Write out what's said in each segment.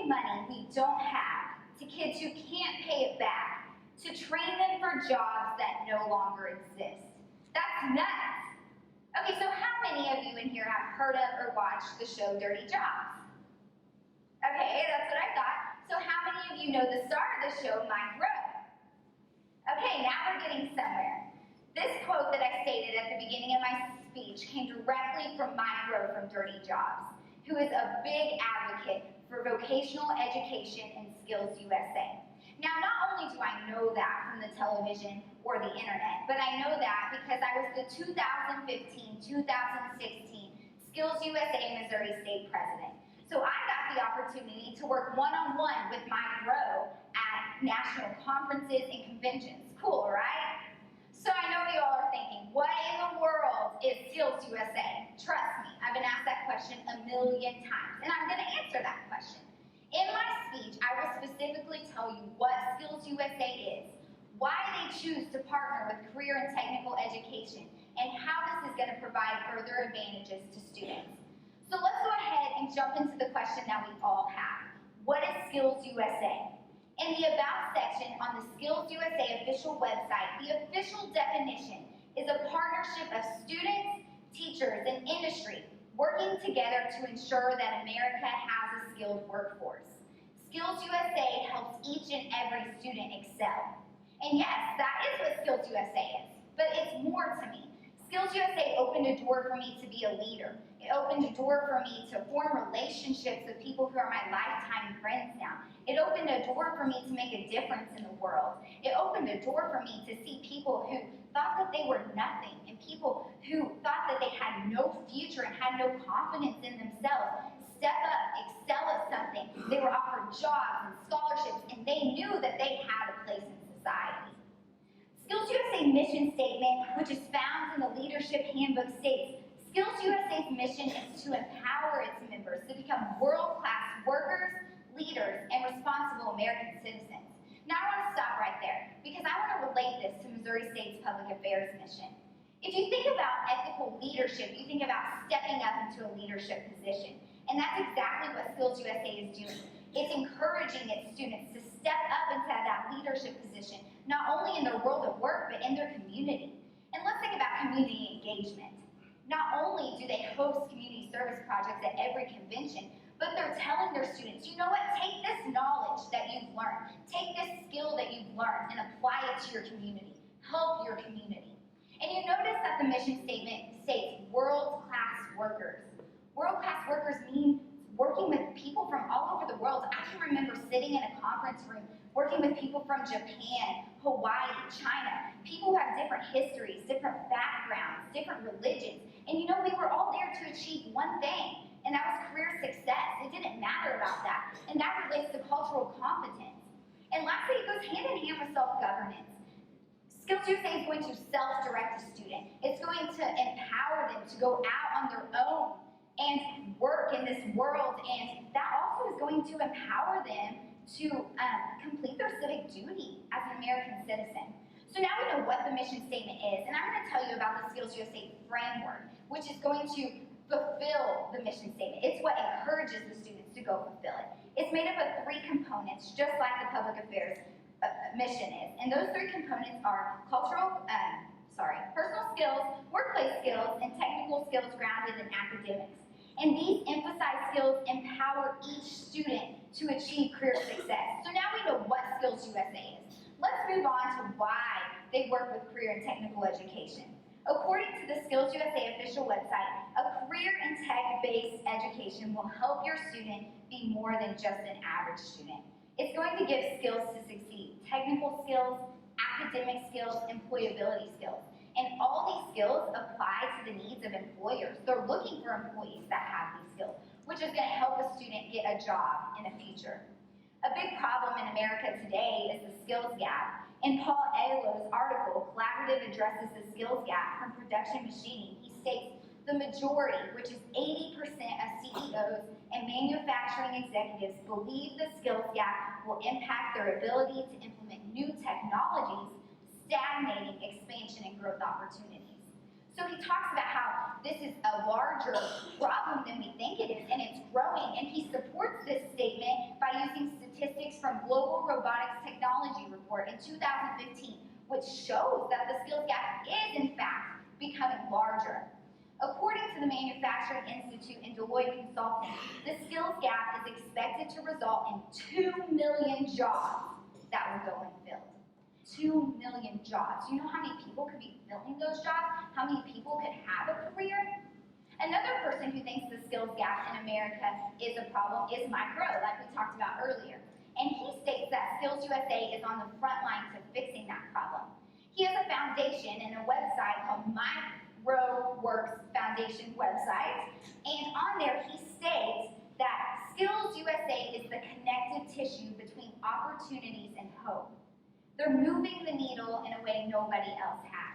give money we don't have to kids who can't pay it back to train them for jobs that no longer exist. That's nuts. Okay, so how many of you in here have heard of or watched the show Dirty Jobs? Okay, that's what I thought. So how many of you know the star of the show, Mike Rowe? Okay, now we're getting somewhere. This quote that I stated at the beginning of my speech came directly from Mike Rowe from Dirty Jobs, who is a big advocate for vocational education and Skills USA. Now, not only do I know that from the television or the internet, but I know that because I was the 2015-2016 Skills USA Missouri State President. So I got the opportunity to work one-on-one with Mike Rowe at national conferences and conventions. Cool, right? So I know you all are thinking, what in the world is Skills USA? Trust me, I've been asked that question a million times, and I'm going to answer that question. In my speech, I will specifically tell you what Skills USA is, why they choose to partner with career and technical education, and how this is going to provide further advantages to students. So let's go ahead and jump into the question that we all have. What is Skills USA? In the About section on the Skills USA official website, the official definition is a partnership of students, teachers, and industry working together to ensure that America has a skilled workforce. Skills USA helps each and every student excel. And yes, that is what Skills USA is, but it's more to me. Skills USA opened a door for me to be a leader. It opened a door for me to form relationships with people who are my lifetime friends now. It opened a door for me to make a difference in the world. It opened a door for me to see people who thought that they were nothing and people who thought that they had no future and had no confidence in themselves step up, excel at something. They were offered jobs and scholarships, and they knew that they had a place in society. Skills USA mission statement, which is found in the Leadership Handbook, states, Skills USA's mission is to empower its members to become world-class workers, leaders, and responsible American citizens. Now I want to stop right there, because I want to relate this to Missouri State's public affairs mission. If you think about ethical leadership, you think about stepping up into a leadership position. And that's exactly what Skills USA is doing. It's encouraging its students to step up into that leadership position, not only in their world of work, but in their community. And let's think about community engagement. Not only do they host community service projects at every convention, but they're telling their students, you know what, take this knowledge that you've learned, take this skill that you've learned and apply it to your community. Help your community. And you notice that the mission statement states world-class workers. World-class workers mean working with people from all over the world. I can remember sitting in a conference room working with people from Japan, Hawaii, China, people who have different histories, different backgrounds, different religions. And you know, we were all there to achieve one thing, and that was career success. It didn't matter about that. And that relates to cultural competence. And lastly, it goes hand in hand with self-governance. Skills USA is going to self-direct a student. It's going to empower them to go out on their own and work in this world, and that also is going to empower them to complete their civic duty as an American citizen. So now we know what the mission statement is, and I'm going to tell you about the Skills USA framework, which is going to fulfill the mission statement. It's what encourages the students to go fulfill it. It's made up of 3 components, just like the public affairs mission is. And those 3 components are personal skills, workplace skills, and technical skills grounded in academics. And these emphasize skills empower each student to achieve career success. So now we know what Skills USA is. Let's move on to why they work with career and technical education. According to the Skills USA official website, a career and tech-based education will help your student be more than just an average student. It's going to give skills to succeed, technical skills, academic skills, employability skills. And all these skills apply to the needs of employers. They're looking for employees that have these skills, which is going to help a student get a job in the future. A big problem in America today is the skills gap. In Paul Elo's article, Collaborative Addresses the Skills Gap from Production Machining, he states, the majority, which is 80% of CEOs and manufacturing executives, believe the skills gap will impact their ability to implement new technologies, stagnating expansion and growth opportunities. So he talks about how this is a larger problem than we think it is, and it's growing, and he supports this statement by by using statistics from Global Robotics Technology Report in 2015, which shows that the skills gap is, in fact, becoming larger. According to the Manufacturing Institute and Deloitte Consulting, the skills gap is expected to result in 2 million jobs that will go unfilled. 2 million jobs. You know how many people could be filling those jobs? How many people could have a career? Another person who thinks the skills gap in America is a problem is Mike Rowe, like we talked about earlier. And he states that Skills USA is on the front line to fixing that problem. He has a foundation and a website called Mike Rowe Works Foundation website, and on there he states that Skills USA is the connective tissue between opportunities and hope. They're moving the needle in a way nobody else has.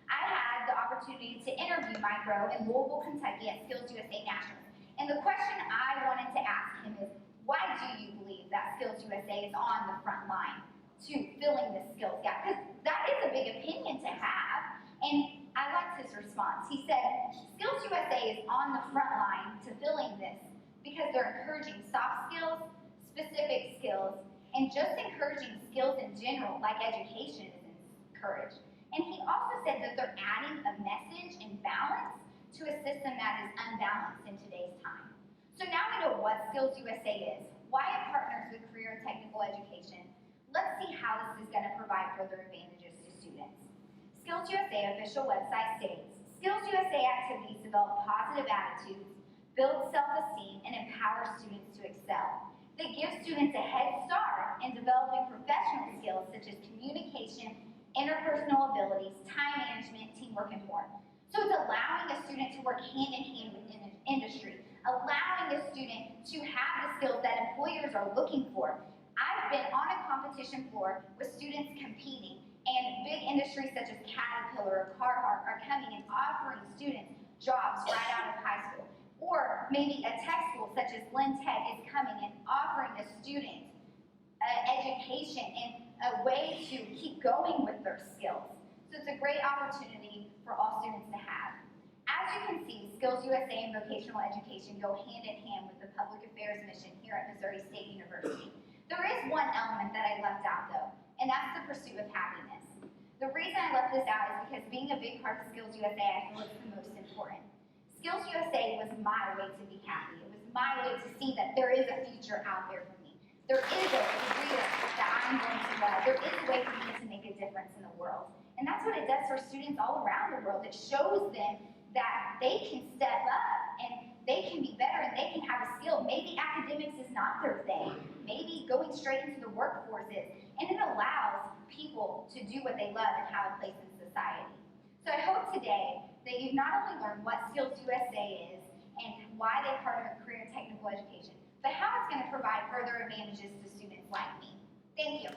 I had the opportunity to interview Mike Rowe in Louisville, Kentucky at Skills USA Nationals, and the question I wanted to ask him is, why do you believe that Skills USA is on the front line to filling this skills gap? Because that is a big opinion to have, and I liked his response. He said, Skills USA is on the front line to filling this because they're encouraging soft skills, specific skills, and just encouraging skills in general, like education is encouraged. And he also said that they're adding a message and balance to a system that is unbalanced in today's time. So now we know what Skills USA is, why it partners with career and technical education. Let's see how this is going to provide further advantages to students. Skills USA official website states, Skills USA activities develop positive attitudes, build self-esteem, and empower students to excel. They give students a head start in developing professional skills such as communication, interpersonal abilities, time management, teamwork, and more. So it's allowing a student to work hand in hand with industry, allowing a student to have the skills that employers are looking for. I've been on a competition floor with students competing, and big industries such as Caterpillar or Carhartt are coming and offering students jobs right out of high school. Or maybe a tech school such as Lynn Tech is coming and offering a student education and a way to keep going with their skills. So it's a great opportunity for all students to have. As you can see, Skills USA and vocational education go hand in hand with the public affairs mission here at Missouri State University. There is one element that I left out though, and that's the pursuit of happiness. The reason I left this out is because being a big part of Skills USA, I feel is the most important. Skills USA was my way to be happy. It was my way to see that there is a future out there for me. There is a career that I'm going to love. There is a way for me to make a difference in the world. And that's what it does for students all around the world. It shows them that they can step up and they can be better and they can have a skill. Maybe academics is not their thing. Maybe going straight into the workforce is. And it allows people to do what they love and have a place in society. So I hope today that you've not only learned what Skills USA is and why they partner with career and technical education, but how it's going to provide further advantages to students like me. Thank you.